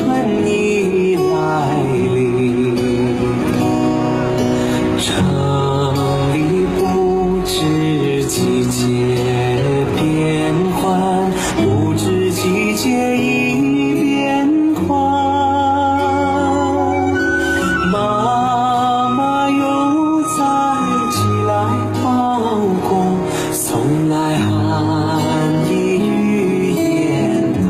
春已来临。城里不知季节变换，不知季节已变宽。妈妈又在寄来包裹，送来寒意与烟斗。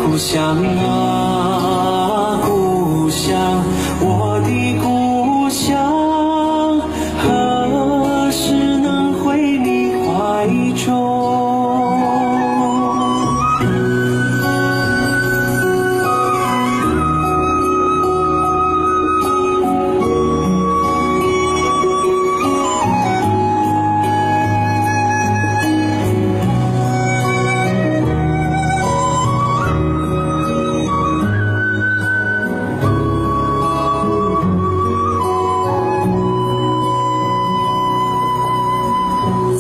故乡啊，故乡，我的故乡，何时能回你怀中？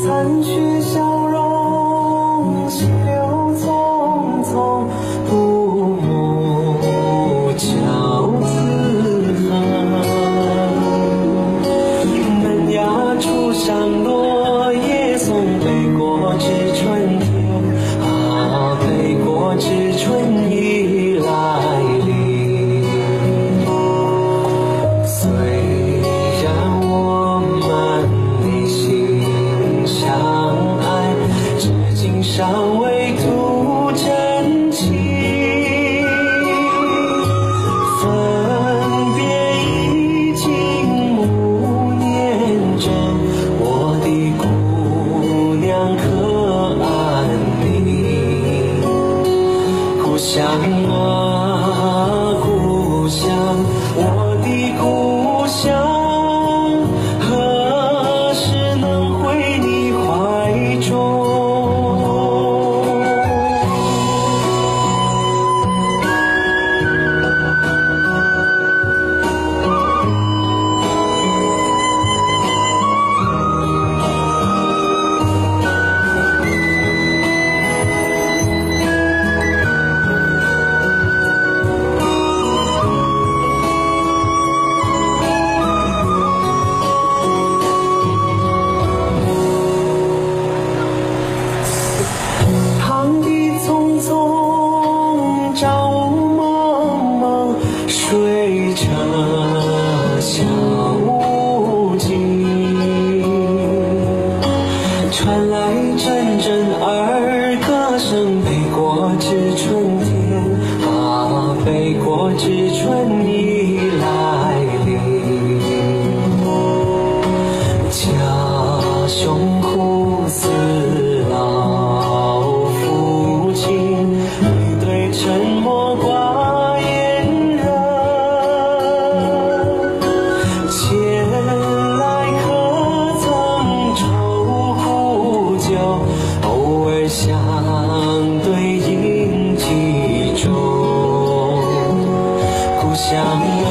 残雪消融，溪流匆匆，布幕交自寒。门牙初上落叶松，北国之春天啊，北国之春已来临。虽然我们内心相爱，至今尚未图真情。分别已经5年整，我的姑娘可安宁？故乡啊，故乡，我的故乡。朝雾蒙蒙，水车小无尽，传来阵阵儿歌声。北国之春天啊，北国之春已来临。家兄苦思老父亲，沉默寡言人，前来可曾愁苦酒，偶尔相对饮几盅。故乡啊，